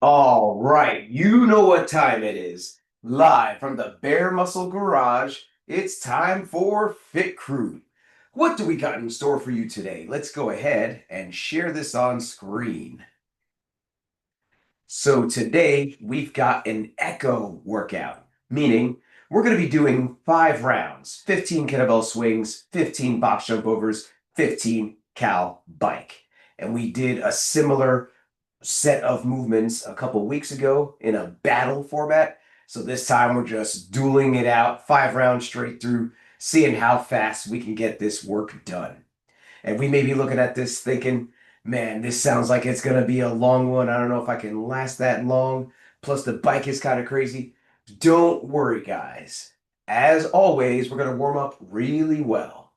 All right, you know what time it is. Live from the Bare Muscle Garage, it's time for Fit Crew. What do we got in store for you today? Let's go ahead and share this on screen. So today we've got an echo workout, meaning we're going to be doing 5 rounds, 15 kettlebell swings, 15 box jump overs, 15 cal bike. And we did a similar set of movements a couple weeks ago in a battle format. So this time we're just dueling it out, 5 rounds straight through, seeing how fast we can get this work done. And we may be looking at this thinking, man, this sounds like it's going to be a long one. I don't know if I can last that long. Plus, the bike is kind of crazy. Don't worry, guys. As always, we're going to warm up really well.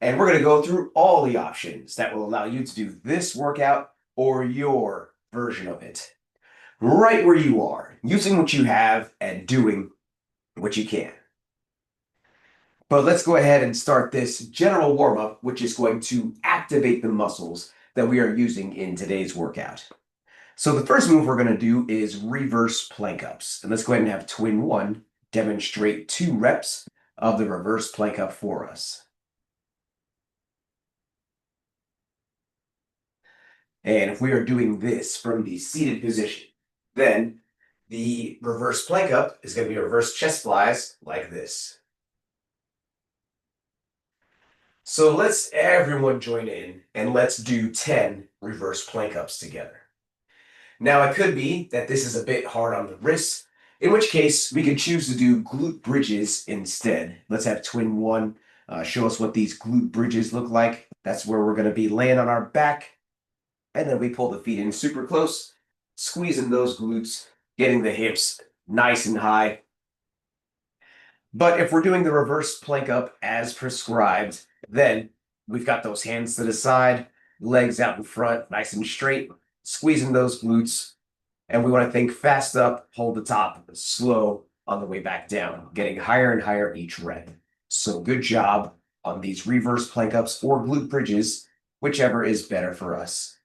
And we're going to go through all the options that will allow you to do this workout or your version of it right where you are, using what you have and doing what you can. But let's go ahead and start this general warm up, which is going to activate the muscles that we are using in today's workout. So the first move we're going to do is reverse plank ups. And let's go ahead and have twin one demonstrate 2 reps of the reverse plank up for us. And if we are doing this from the seated position, then the reverse plank up is going to be reverse chest flies like this. So let's everyone join in and let's do 10 reverse plank ups together. Now, it could be that this is a bit hard on the wrists, in which case we could choose to do glute bridges instead. Let's have twin one show us what these glute bridges look like. That's where we're going to be laying on our back, and then we pull the feet in super close, squeezing those glutes, getting the hips nice and high. But if we're doing the reverse plank up as prescribed, then we've got those hands to the side, legs out in front, nice and straight, squeezing those glutes. And we want to think fast up, hold the top, slow on the way back down, getting higher and higher each rep. So good job on these reverse plank ups or glute bridges, whichever is better for us.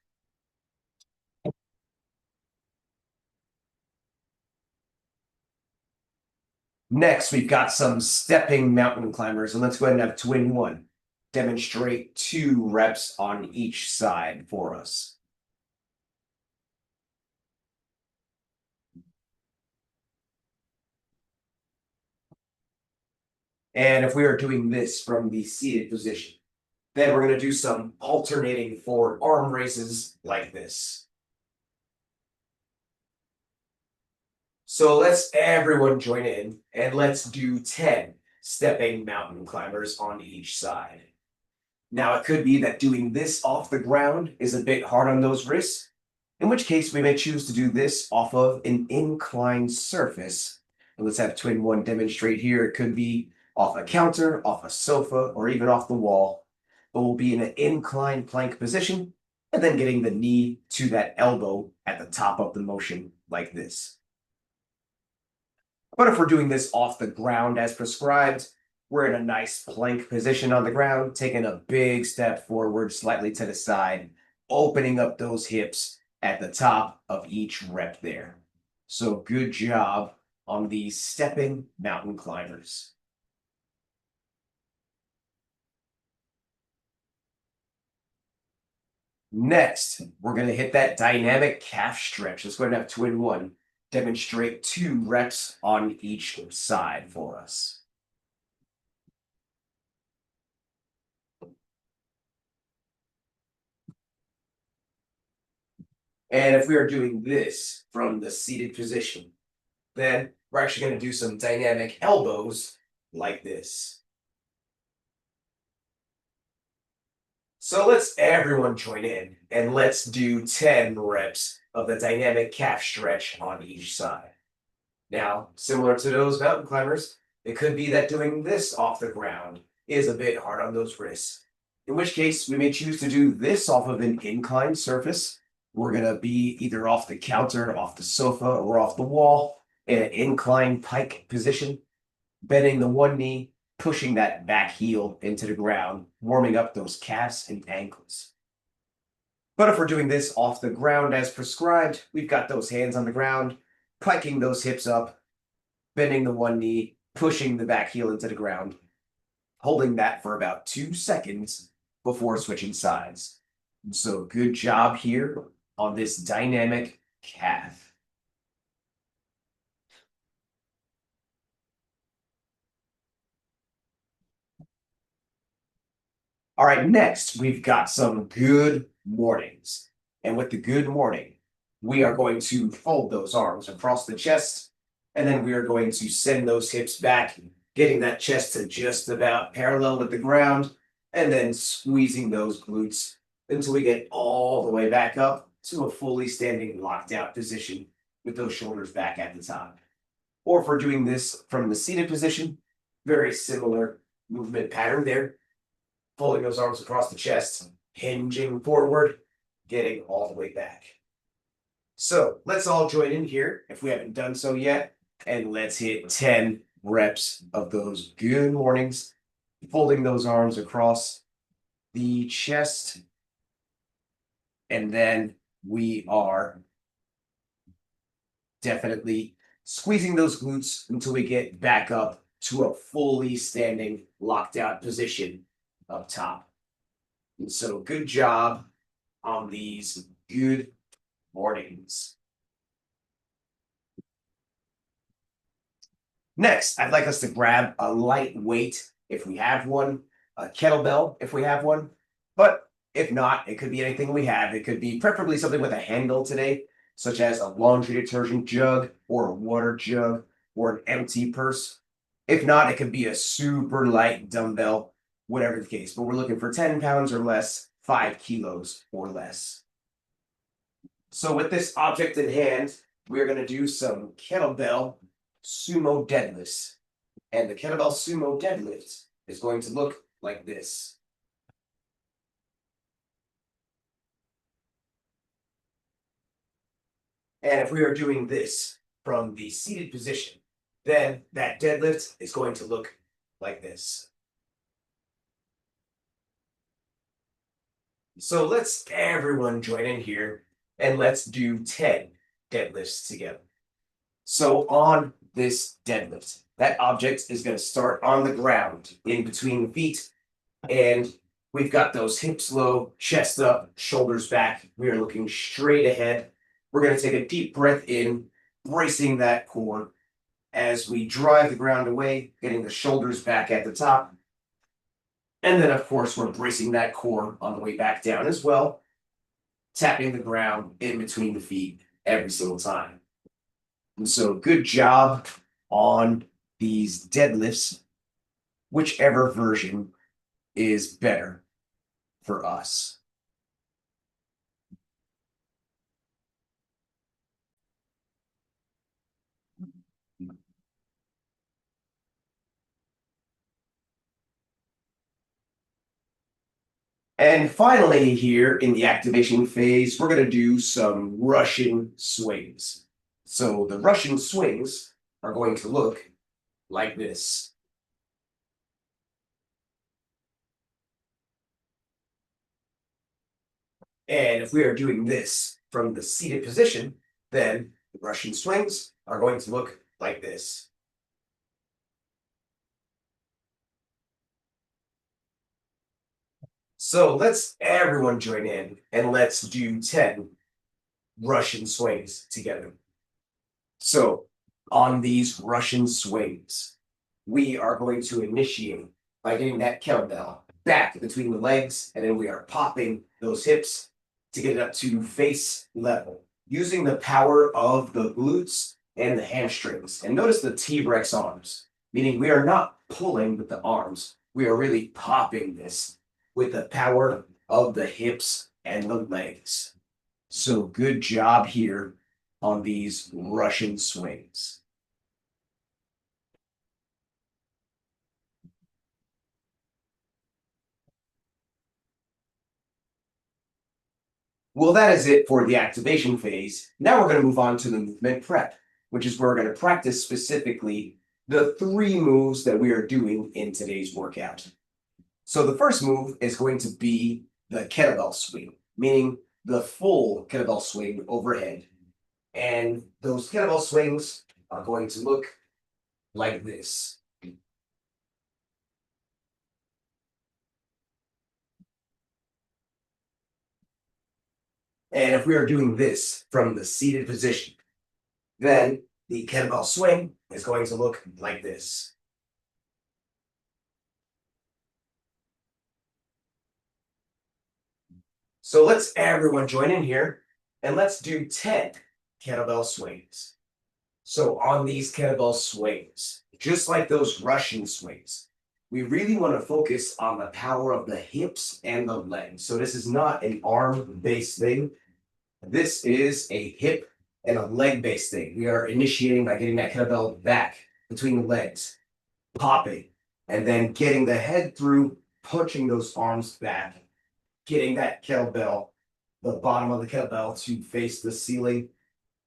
Next, we've got some stepping mountain climbers, and let's go ahead and have twin one demonstrate 2 reps on each side for us. And if we are doing this from the seated position, then we're going to do some alternating forward arm raises like this. So let's everyone join in and let's do 10 stepping mountain climbers on each side. Now, it could be that doing this off the ground is a bit hard on those wrists, in which case we may choose to do this off of an inclined surface. And let's have twin one demonstrate here. It could be off a counter, off a sofa, or even off the wall, but we'll be in an inclined plank position and then getting the knee to that elbow at the top of the motion like this. But if we're doing this off the ground as prescribed, we're in a nice plank position on the ground, taking a big step forward, slightly to the side, opening up those hips at the top of each rep there. So good job on these stepping mountain climbers. Next, we're going to hit that dynamic calf stretch. Let's go ahead and have twin one demonstrate 2 reps on each side for us. And if we are doing this from the seated position, then we're actually going to do some dynamic elbows like this. So let's everyone join in and let's do 10 reps of the dynamic calf stretch on each side. Now, similar to those mountain climbers, it could be that doing this off the ground is a bit hard on those wrists, in which case we may choose to do this off of an inclined surface. We're going to be either off the counter, off the sofa, or off the wall in an inclined pike position, bending the one knee, pushing that back heel into the ground, warming up those calves and ankles. But if we're doing this off the ground as prescribed, we've got those hands on the ground, piking those hips up, bending the one knee, pushing the back heel into the ground, holding that for about 2 seconds before switching sides. So good job here on this dynamic calf. All right, next we've got some good mornings. And with the good morning, we are going to fold those arms across the chest, and then we are going to send those hips back, getting that chest to just about parallel with the ground, and then squeezing those glutes until we get all the way back up to a fully standing locked out position with those shoulders back at the top. Or if we're doing this from the seated position, very similar movement pattern there, folding those arms across the chest, hinging forward, getting all the way back. So let's all join in here if we haven't done so yet, and let's hit 10 reps of those good mornings, folding those arms across the chest, and then we are definitely squeezing those glutes until we get back up to a fully standing locked out position up top. And so good job on these good mornings. Next, I'd like us to grab a light weight if we have one, a kettlebell if we have one, but if not, it could be anything we have. It could be preferably something with a handle today, such as a laundry detergent jug or a water jug or an empty purse. If not, it could be a super light dumbbell, whatever the case. But we're looking for 10 pounds or less, 5 kilos or less. So with this object in hand, we're going to do some kettlebell sumo deadlifts. And the kettlebell sumo deadlift is going to look like this. And if we are doing this from the seated position, then that deadlift is going to look like this. So let's everyone join in here and let's do 10 deadlifts together. So on this deadlift, that object is going to start on the ground in between the feet, and we've got those hips low, chest up, shoulders back. We are looking straight ahead. We're going to take a deep breath in, bracing that core as we drive the ground away, getting the shoulders back at the top. And then, of course, we're bracing that core on the way back down as well, tapping the ground in between the feet every single time. And so good job on these deadlifts, whichever version is better for us. And finally, here in the activation phase, we're going to do some Russian swings. So the Russian swings are going to look like this. And if we are doing this from the seated position, then the Russian swings are going to look like this. So let's everyone join in and let's do 10 Russian swings together. So on these Russian swings, we are going to initiate by getting that kettlebell back between the legs, and then we are popping those hips to get it up to face level, using the power of the glutes and the hamstrings. And notice the T-Rex arms, meaning we are not pulling with the arms. We are really popping this with the power of the hips and the legs. So good job here on these Russian swings. Well, that is it for the activation phase. Now we're going to move on to the movement prep, which is where we're going to practice specifically the 3 moves that we are doing in today's workout. So the first move is going to be the kettlebell swing, meaning the full kettlebell swing overhead. And those kettlebell swings are going to look like this. And if we are doing this from the seated position, then the kettlebell swing is going to look like this. So let's everyone join in here and let's do 10 kettlebell swings. So on these kettlebell swings, just like those Russian swings, we really want to focus on the power of the hips and the legs. So this is not an arm-based thing. This is a hip and a leg-based thing. We are initiating by getting that kettlebell back between the legs, popping, and then getting the head through, punching those arms back, getting that kettlebell, the bottom of the kettlebell to face the ceiling.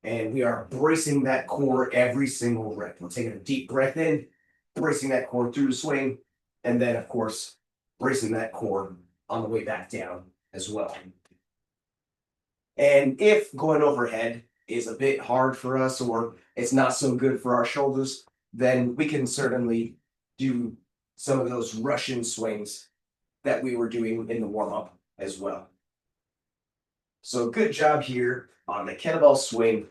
And we are bracing that core every single rep. We're taking a deep breath in, bracing that core through the swing, and then, of course, bracing that core on the way back down as well. And if going overhead is a bit hard for us or it's not so good for our shoulders, then we can certainly do some of those Russian swings that we were doing in the warm-up as well. So good job here on the kettlebell swing,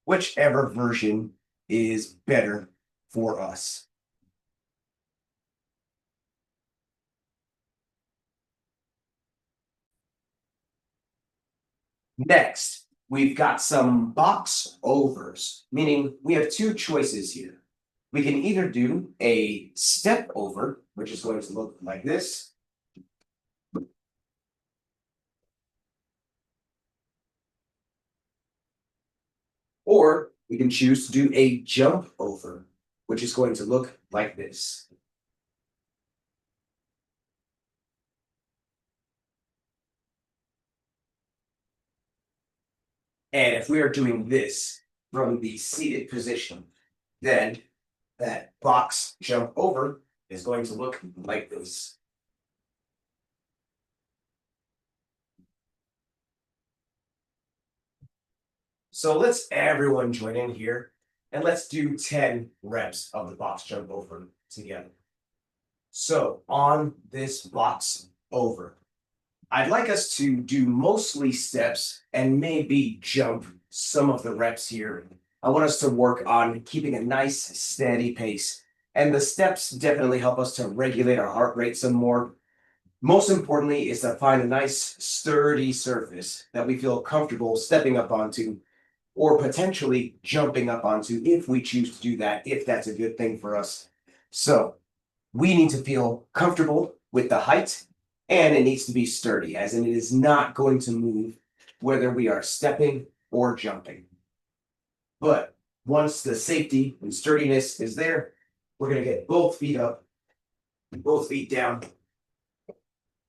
whichever version is better for us. Next, we've got some box overs, meaning we have two choices here. We can either do a step over, which is going to look like this, or we can choose to do a jump over, which is going to look like this. And if we are doing this from the seated position, then that box jump over is going to look like this. So let's everyone join in here and let's do 10 reps of the box jump over together. So on this box over, I'd like us to do mostly steps and maybe jump some of the reps here. I want us to work on keeping a nice steady pace. And the steps definitely help us to regulate our heart rate some more. Most importantly is to find a nice sturdy surface that we feel comfortable stepping up onto or potentially jumping up onto if we choose to do that, if that's a good thing for us. So we need to feel comfortable with the height and it needs to be sturdy, as in it is not going to move whether we are stepping or jumping. But once the safety and sturdiness is there, we're going to get both feet up, both feet down.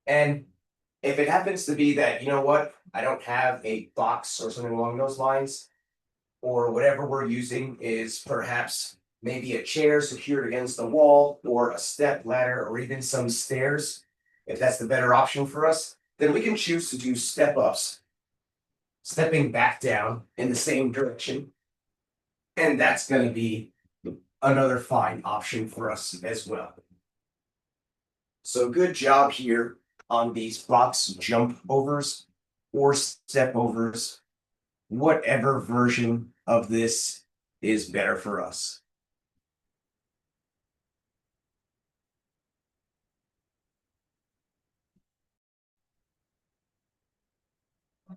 And if it happens to be that, you know what, I don't have a box or something along those lines, or whatever we're using is perhaps maybe a chair secured against the wall or a step ladder or even some stairs, if that's the better option for us, then we can choose to do step ups, stepping back down in the same direction. And that's going to be another fine option for us as well. So good job here on these box jump overs or step overs, whatever version of this is better for us.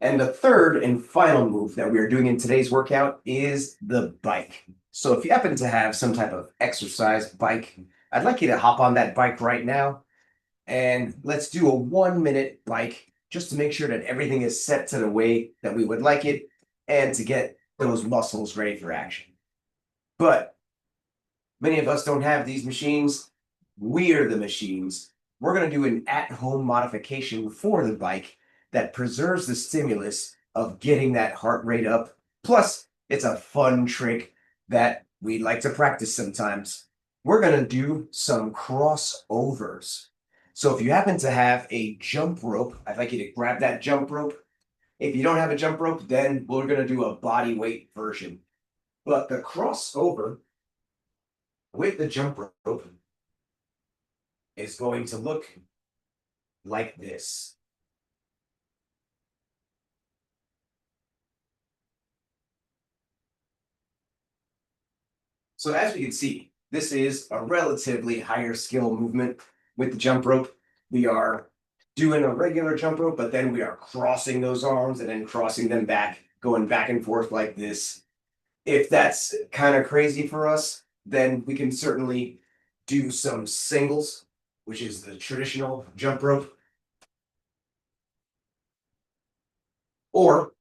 And the third and final move that we are doing in today's workout is the bike. So if you happen to have some type of exercise bike, I'd like you to hop on that bike right now and let's do a 1 minute bike just to make sure that everything is set to the way that we would like it and to get those muscles ready for action. But many of us don't have these machines. We're the machines. We're going to do an at-home modification for the bike that preserves the stimulus of getting that heart rate up. Plus, it's a fun trick that we like to practice sometimes. We're going to do some crossovers. So if you happen to have a jump rope, I'd like you to grab that jump rope If you don't have a jump rope, then we're going to do a body weight version. But the crossover with the jump rope is going to look like this. So as we can see, this is a relatively higher skill movement with the jump rope. We are doing a regular jump rope, but then we are crossing those arms and then crossing them back, going back and forth like this. If that's kind of crazy for us, then we can certainly do some singles, which is the traditional jump rope. Or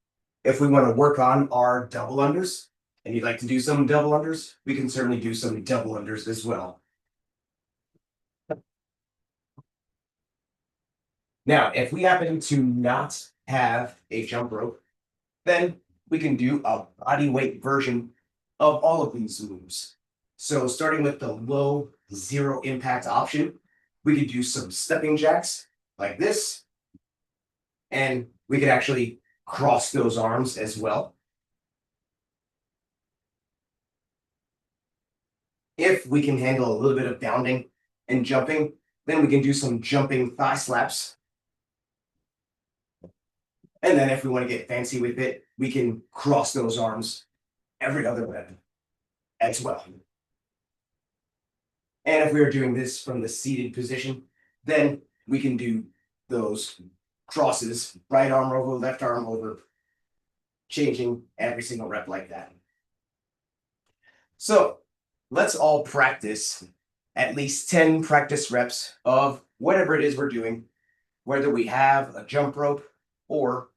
if we want to work on our double unders and you'd like to do some double unders, we can certainly do some double unders as well. Now, if we happen to not have a jump rope, then we can do a body weight version of all of these moves. So starting with the low zero impact option, we could do some stepping jacks like this, and we could actually cross those arms as well. If we can handle a little bit of bounding and jumping, then we can do some jumping thigh slaps. And then if we want to get fancy with it, we can cross those arms every other rep as well. And if we are doing this from the seated position, then we can do those crosses, right arm over, left arm over, changing every single rep like that. So let's all practice at least 10 practice reps of whatever it is we're doing, whether we have a jump rope or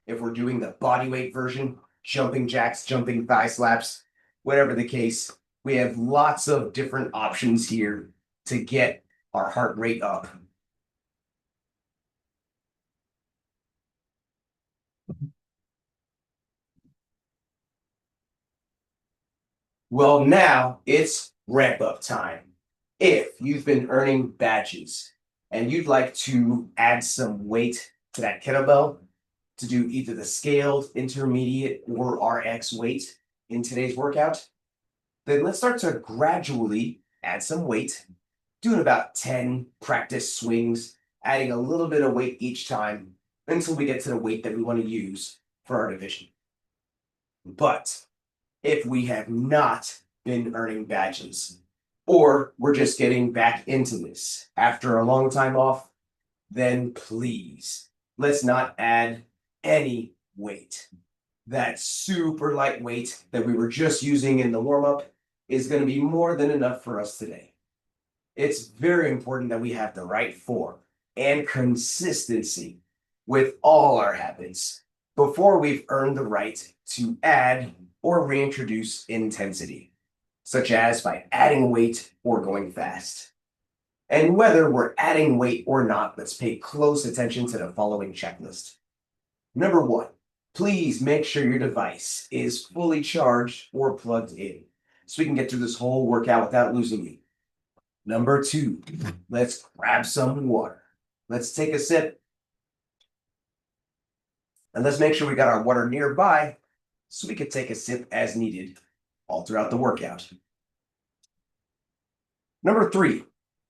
if we're doing the body weight version, jumping jacks, jumping thigh slaps, whatever the case, we have lots of different options here to get our heart rate up. Well, now it's ramp up time. If you've been earning badges and you'd like to add some weight to that kettlebell to do either the scaled, intermediate, or RX weight in today's workout, then let's start to gradually add some weight, doing about 10 practice swings, adding a little bit of weight each time until we get to the weight that we want to use for our division. But if we have not been earning badges, or we're just getting back into this after a long time off, then please, let's not add any weight. That super light weight that we were just using in the warm-up is going to be more than enough for us today. It's very important that we have the right form and consistency with all our habits before we've earned the right to add or reintroduce intensity, such as by adding weight or going fast. And whether we're adding weight or not, let's pay close attention to the following checklist. Number one, please make sure your device is fully charged or plugged in so we can get through this whole workout without losing you. Number two, let's grab some water. Let's take a sip. And let's make sure we got our water nearby so we can take a sip as needed all throughout the workout. Number three,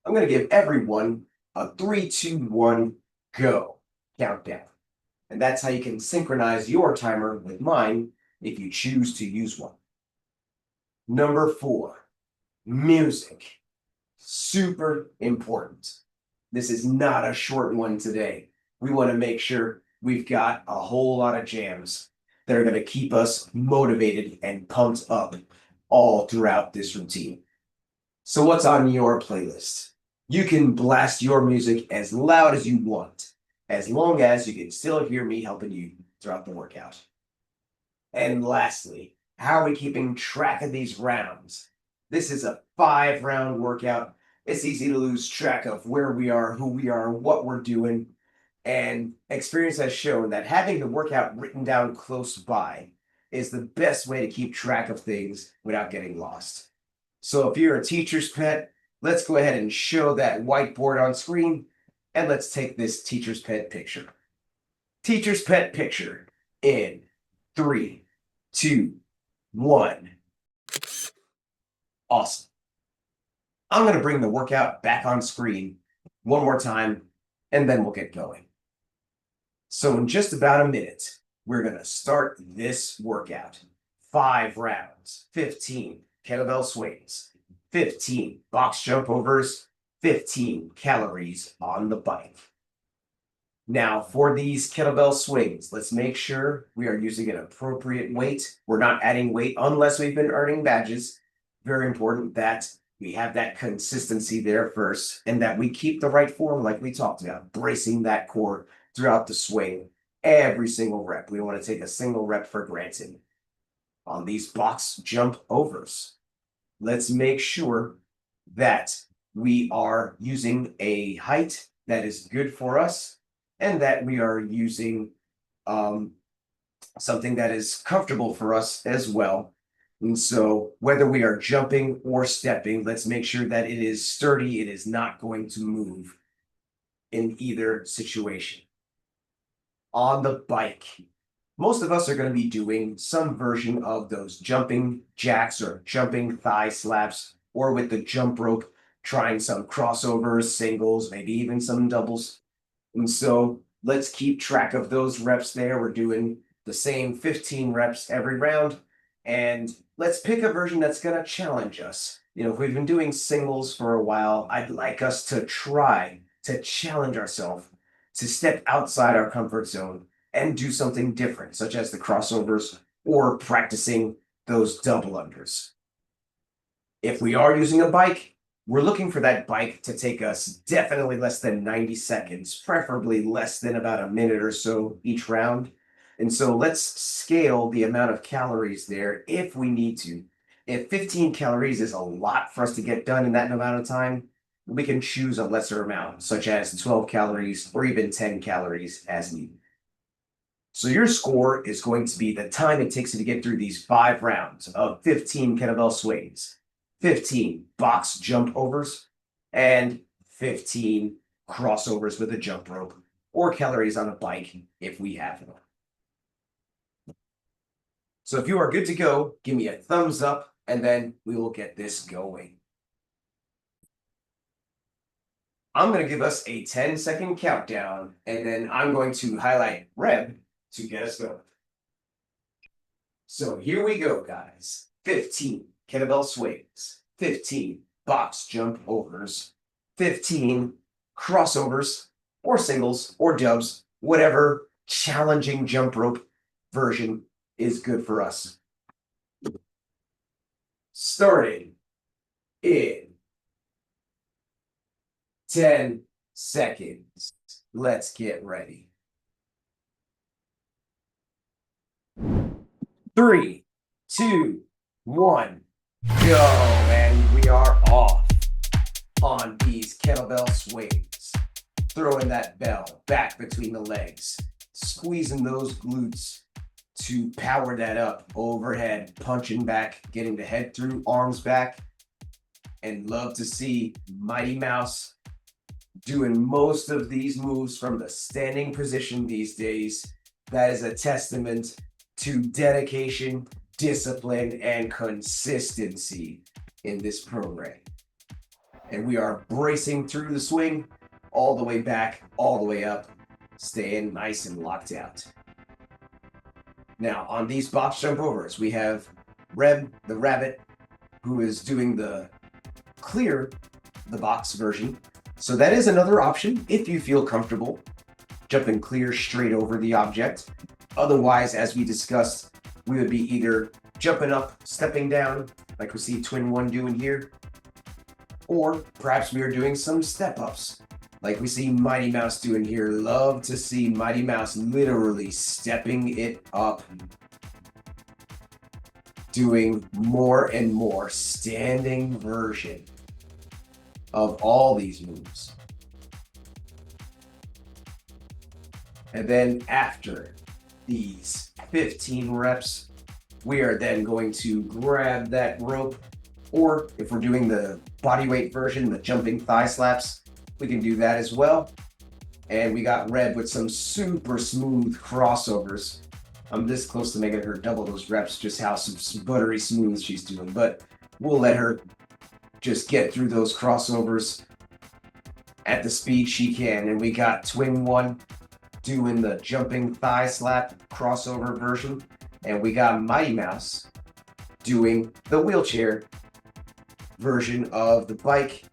I'm going to give everyone a 3, 2, 1, go countdown. And that's how you can synchronize your timer with mine if you choose to use one. Number four, music. Super important. This is not a short one today. We want to make sure we've got a whole lot of jams that are going to keep us motivated and pumped up all throughout this routine. So what's on your playlist? You can blast your music as loud as you want, as long as you can still hear me helping you throughout the workout. And lastly, how are we keeping track of these rounds? This is a 5-round workout. It's easy to lose track of where we are, who we are, what we're doing. And experience has shown that having the workout written down close by is the best way to keep track of things without getting lost. So if you're a teacher's pet, let's go ahead and show that whiteboard on screen, and let's take this teacher's pet picture. Teacher's pet picture. in 3, 2, 1. Awesome. I'm going to bring the workout back on screen one more time, and then we'll get going. So in just about a minute, we're going to start this workout. 5 rounds, 15 kettlebell swings, 15 box jump overs, 15 calories on the bike. Now, for these kettlebell swings, let's make sure we are using an appropriate weight. We're not adding weight unless we've been earning badges. Very important that we have that consistency there first, and that we keep the right form like we talked about, bracing that core throughout the swing, every single rep. We don't want to take a single rep for granted. On these box jump overs, let's make sure that we are using a height that is good for us, and that we are using something that is comfortable for us as well. And so whether we are jumping or stepping, let's make sure that it is sturdy. It is not going to move in either situation. On the bike, most of us are going to be doing some version of those jumping jacks or jumping thigh slaps, or with the jump rope, trying some crossovers, singles, maybe even some doubles. And so let's keep track of those reps there. We're doing the same 15 reps every round. And let's pick a version that's going to challenge us. If we've been doing singles for a while, I'd like us to try to challenge ourselves to step outside our comfort zone and do something different, such as the crossovers or practicing those double unders. If we are using a bike, we're looking for that bike to take us definitely less than 90 seconds, preferably less than about a minute or so each round. And so let's scale the amount of calories there if we need to. If 15 calories is a lot for us to get done in that amount of time, we can choose a lesser amount, such as 12 calories or even 10 calories as needed. So your score is going to be the time it takes you to get through these 5 rounds of 15 kettlebell swings, 15 box jump overs, and 15 crossovers with a jump rope, or calories on a bike if we have them. So if you are good to go, give me a thumbs up, and then we will get this going. I'm going to give us a 10-second countdown, and then I'm going to highlight red to get us going. So here we go, guys. 15 kettlebell swings, 15 box jump overs, 15 crossovers, or singles, or dubs, whatever challenging jump rope version is good for us. Starting in 10 seconds. Let's get ready. 3, 2, 1, go. And we are off on these kettlebell swings. Throwing that bell back between the legs, squeezing those glutes to power that up overhead, punching back, getting the head through, arms back. And love to see Mighty Mouse doing most of these moves from the standing position these days. That is a testament to dedication, discipline, and consistency in this program. And we are bracing through the swing, all the way back, all the way up, staying nice and locked out. Now, on these box jump overs, we have Reb, the rabbit, who is doing the clear the box version. So that is another option if you feel comfortable jumping clear straight over the object. Otherwise, as we discussed, we would be either jumping up, stepping down, like we see Twin One doing here, or perhaps we are doing some step ups, like we see Mighty Mouse doing here. Love to see Mighty Mouse literally stepping it up, doing more and more standing version of all these moves. And then after these 15 reps, we are then going to grab that rope, or if we're doing the bodyweight version, the jumping thigh slaps, we can do that as well. And we got Red with some super smooth crossovers. I'm this close to making her double those reps, just how buttery smooth she's doing. But we'll let her just get through those crossovers at the speed she can. And we got Twin One doing the jumping thigh slap crossover version. And we got Mighty Mouse doing the wheelchair version of the bike.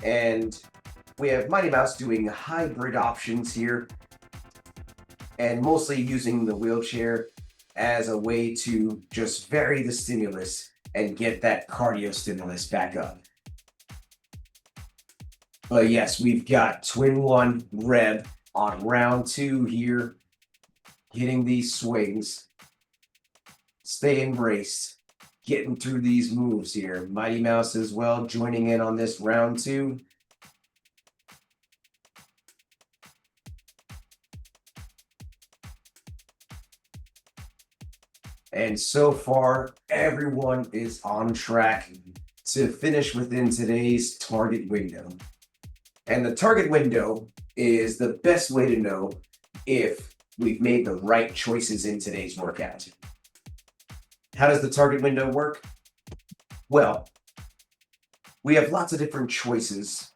And we have Mighty Mouse doing hybrid options here, and mostly using the wheelchair as a way to just vary the stimulus and get that cardio stimulus back up. But yes, we've got Twin One Reb on round 2 here, hitting these swings, staying braced, getting through these moves here. Mighty Mouse as well, joining in on this round 2. And so far, everyone is on track to finish within today's target window. And the target window is the best way to know if we've made the right choices in today's workout. How does the target window work? Well, we have lots of different choices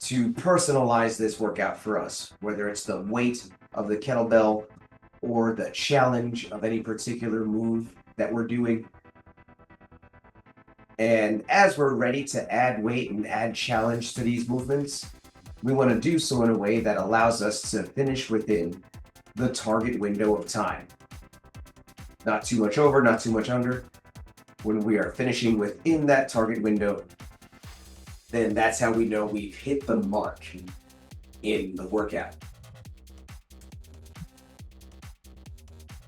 to personalize this workout for us, whether it's the weight of the kettlebell or the challenge of any particular move that we're doing. And as we're ready to add weight and add challenge to these movements, we want to do so in a way that allows us to finish within the target window of time. Not too much over, not too much under. When we are finishing within that target window, then that's how we know we've hit the mark in the workout.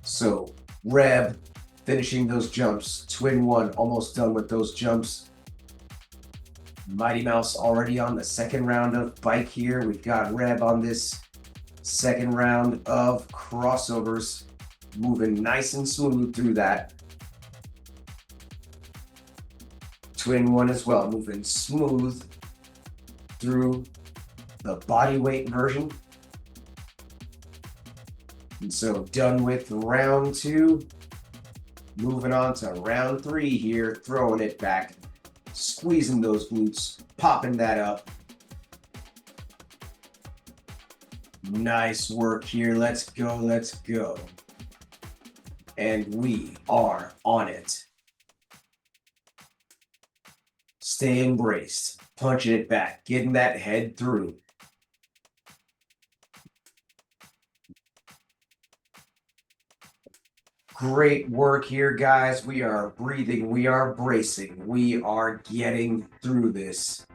So, Reb finishing those jumps. Twin One almost done with those jumps. Mighty Mouse already on the second round of bike here. We've got Reb on this second round of crossovers, moving nice and smooth through that. Twin One as well, moving smooth through the body weight version. And so done with round 2, moving on to round 3 here, throwing it back, squeezing those glutes, popping that up. Nice work here, let's go, let's go. And we are on it. Staying braced, punching it back, getting that head through. Great work here, guys. We are breathing. We are bracing. We are getting through this.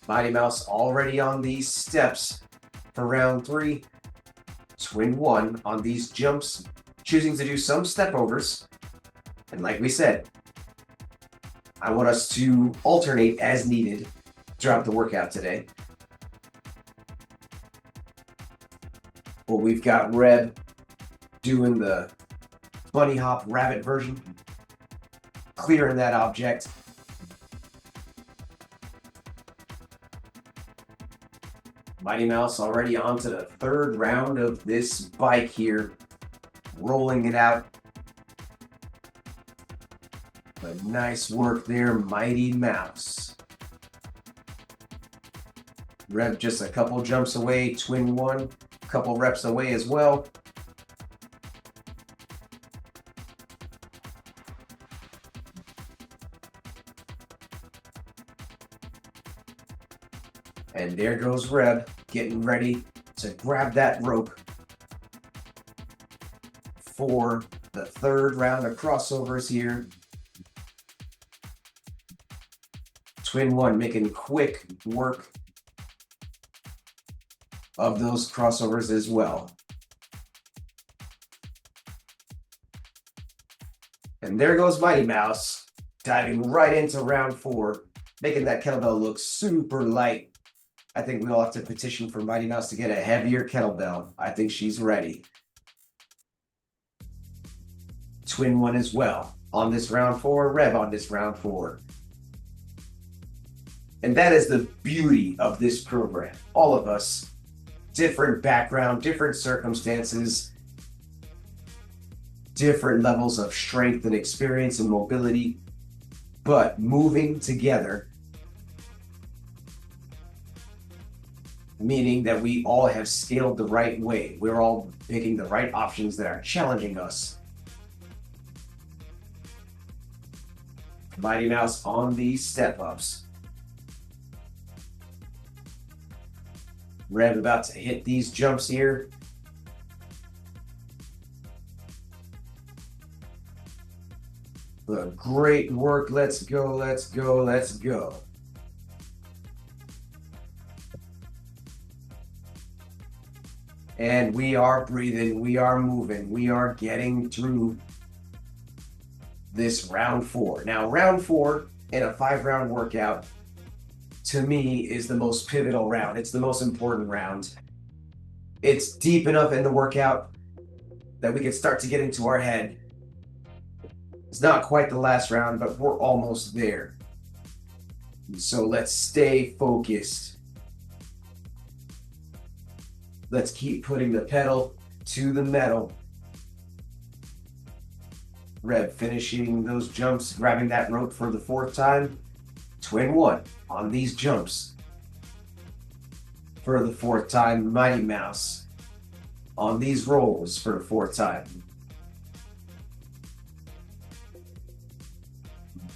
Mighty Mouse already on these steps for round 3. Twin One on these jumps, choosing to do some step overs. And like we said, I want us to alternate as needed throughout the workout today. Well, we've got Reb doing the bunny hop rabbit version, clearing that object. Mighty Mouse already onto the third round of this bike here, rolling it out. But nice work there, Mighty Mouse. Reb just a couple jumps away, Twin One, a couple reps away as well. And there goes Reb, getting ready to grab that rope for the third round of crossovers here. Twin One making quick work of those crossovers as well. And there goes Mighty Mouse, diving right into round 4, making that kettlebell look super light. I think we all have to petition for Mighty Mouse to get a heavier kettlebell. I think she's ready. Twin One as well on this round 4, Reb on this round 4. And that is the beauty of this program. All of us different background, different circumstances, different levels of strength and experience and mobility, but moving together, meaning that we all have scaled the right way. We're all picking the right options that are challenging us. Mighty Mouse on these step-ups. Reb about to hit these jumps here. Great work. Let's go, let's go, let's go. And we are breathing, we are moving, we are getting through this round 4. Now, round 4 in a 5-round workout, to me, is the most pivotal round. It's the most important round. It's deep enough in the workout that we can start to get into our head. It's not quite the last round, but we're almost there. So let's stay focused. Let's keep putting the pedal to the metal. Reb finishing those jumps, grabbing that rope for the 4th time. Twin 1 on these jumps. For the 4th time, Mighty Mouse on these rolls for the 4th time.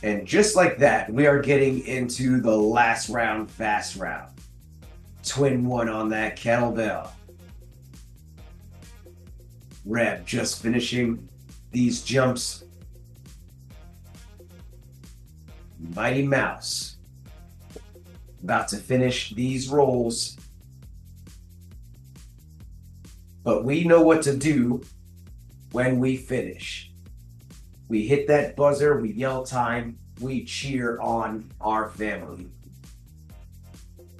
And just like that, we are getting into the last round, fast round. Twin 1 on that kettlebell. Reb just finishing these jumps. Mighty Mouse about to finish these rolls. But we know what to do when we finish. We hit that buzzer, we yell time, we cheer on our family.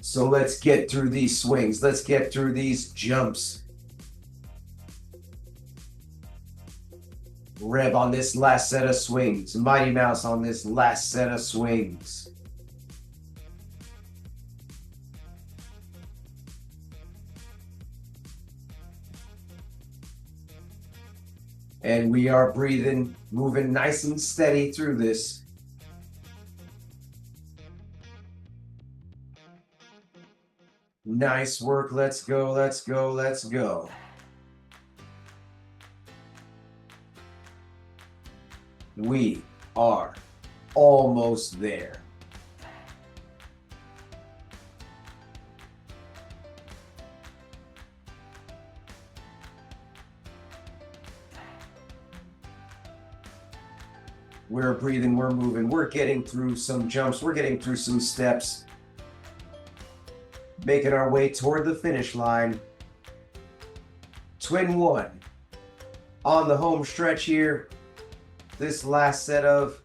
So let's get through these swings. Let's get through these jumps. Reb on this last set of swings. Mighty Mouse on this last set of swings. And we are breathing, moving nice and steady through this. Nice work. Let's go, let's go, let's go. We are almost there. We're breathing, we're moving, we're getting through some jumps, we're getting through some steps, making our way toward the finish line. Twin 1 on the home stretch here. This last set of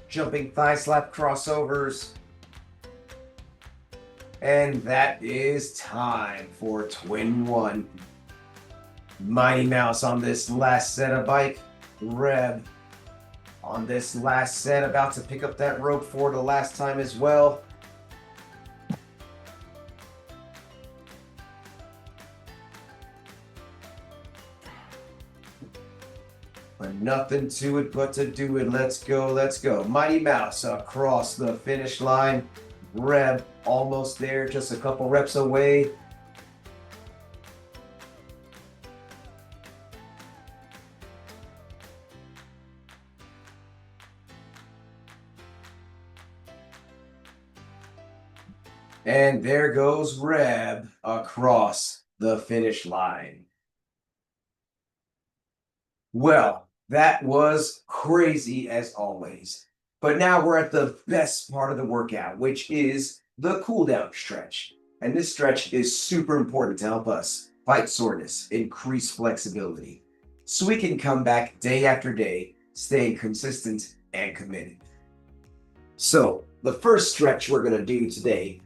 jumping thigh slap crossovers. And that is time for Twin 1. Mighty Mouse on this last set of bike. Reb on this last set, about to pick up that rope for the last time as well. But nothing to it but to do it. Let's go, let's go. Mighty Mouse across the finish line. Reb almost there, just a couple reps away. And there goes Reb across the finish line. Well, that was crazy as always. But now we're at the best part of the workout, which is the cool down stretch. And this stretch is super important to help us fight soreness, increase flexibility, so we can come back day after day, staying consistent and committed. So the first stretch we're going to do today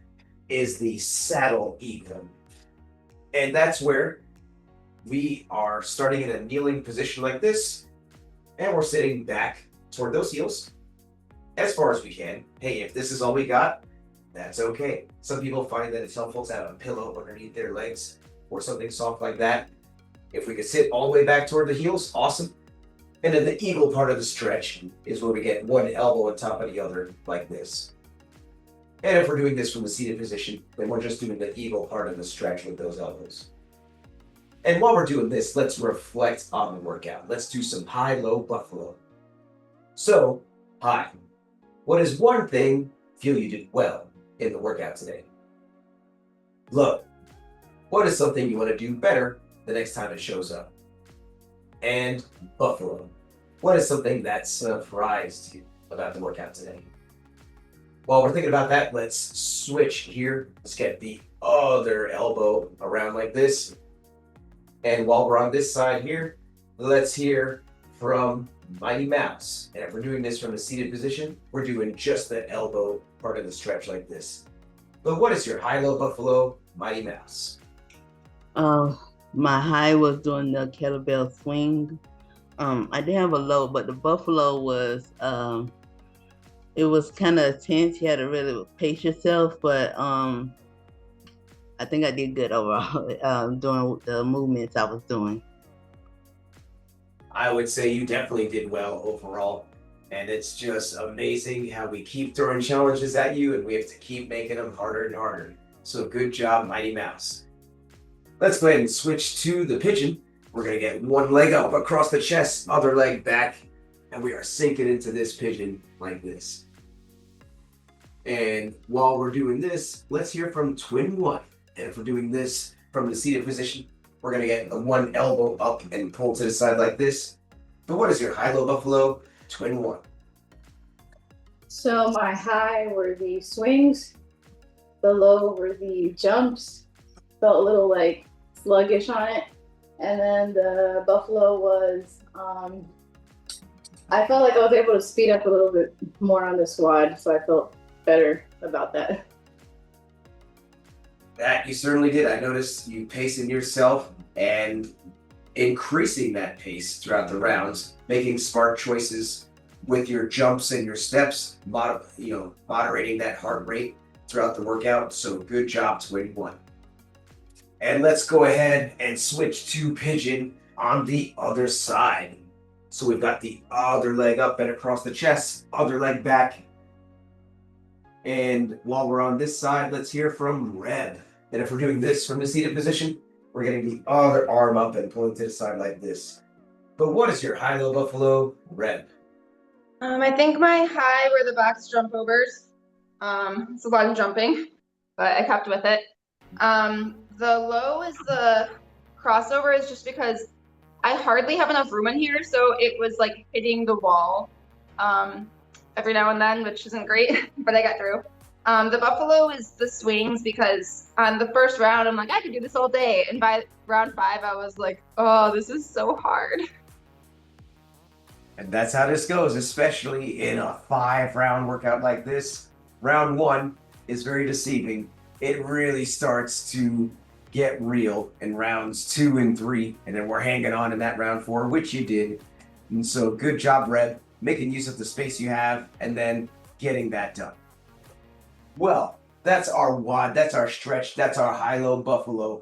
is the saddle eagle. And that's where we are starting in a kneeling position like this, and we're sitting back toward those heels as far as we can. Hey, if this is all we got, that's okay. Some people find that it's helpful to have a pillow underneath their legs. or something soft like that. If we could sit all the way back toward the heels, awesome. And then the eagle part of the stretch is where we get one elbow on top of the other, like this. And if we're doing this from the seated position, then we're just doing the eagle part of the stretch with those elbows. And while we're doing this, let's reflect on the workout. Let's do some high-low buffalo. So, high. What is one thing you feel you did well in the workout today? Low. What is something you want to do better the next time it shows up? And buffalo. What is something that surprised you about the workout today? While we're thinking about that, let's switch here. Let's get the other elbow around like this. And while we're on this side here, let's hear from Mighty Mouse. And if we're doing this from a seated position, we're doing just the elbow part of the stretch like this. But what is your high-low buffalo, Mighty Mouse? My high was doing the kettlebell swing. I did have a low, but the buffalo was it was kind of intense. You had to really pace yourself, but I think I did good overall doing the movements I was doing. I would say you definitely did well overall. And it's just amazing how we keep throwing challenges at you and we have to keep making them harder and harder. So good job, Mighty Mouse. Let's go ahead and switch to the pigeon. We're going to get one leg up across the chest, other leg back, and we are sinking into this pigeon like this. And while we're doing this, let's hear from Twin One. And if we're doing this from the seated position, we're going to get the one elbow up and pull to the side like this. But what is your high-low buffalo, Twin One? So my high were the swings, the low were the jumps. Felt a little like sluggish on it. And then the buffalo was, I felt like I was able to speed up a little bit more on the squad, so I felt better about that. That you certainly did. I noticed you pacing yourself and increasing that pace throughout the rounds, making smart choices with your jumps and your steps, moderating that heart rate throughout the workout. So good job, Twin One. And let's go ahead and switch to pigeon on the other side. So we've got the other leg up and across the chest, other leg back. And while we're on this side, let's hear from Reb. And if we're doing this from the seated position, we're getting the other arm up and pulling to the side like this. But what is your high-low buffalo, Reb? I think my high were the box jump overs. It's a lot of jumping, but I kept with it. The low is the crossover is just because I hardly have enough room in here, so it was like hitting the wall every now and then, which isn't great, but I got through. The buffalo is the swings because on the first round, I'm like, I could do this all day. And by round 5, I was like, oh, this is so hard. And that's how this goes, especially in a 5-round workout like this. Round 1 is very deceiving. It really starts to get real in rounds 2 and 3, and then we're hanging on in that round 4, which you did. And so good job, Red, making use of the space you have and then getting that done. Well, that's our WOD, that's our stretch, that's our high-low buffalo.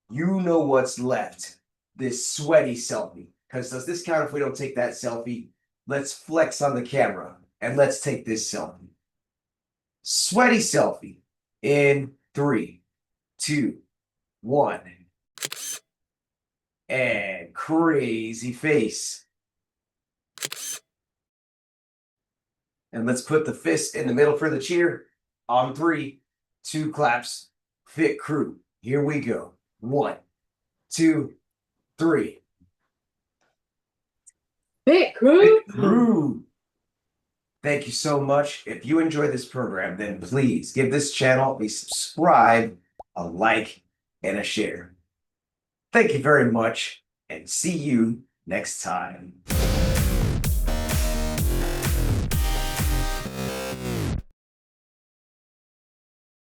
You know what's left, this sweaty selfie. Because does this count if we don't take that selfie? Let's flex on the camera and let's take this selfie. Sweaty selfie in 3, 2, 1. And crazy face. And let's put the fist in the middle for the cheer. On 3, 2 claps. Fit crew. Here we go. 1, 2, 3. Fit crew. Fit crew. Thank you so much. If you enjoy this program, then please give this channel a subscribe, a like, and a share. Thank you very much, and see you next time.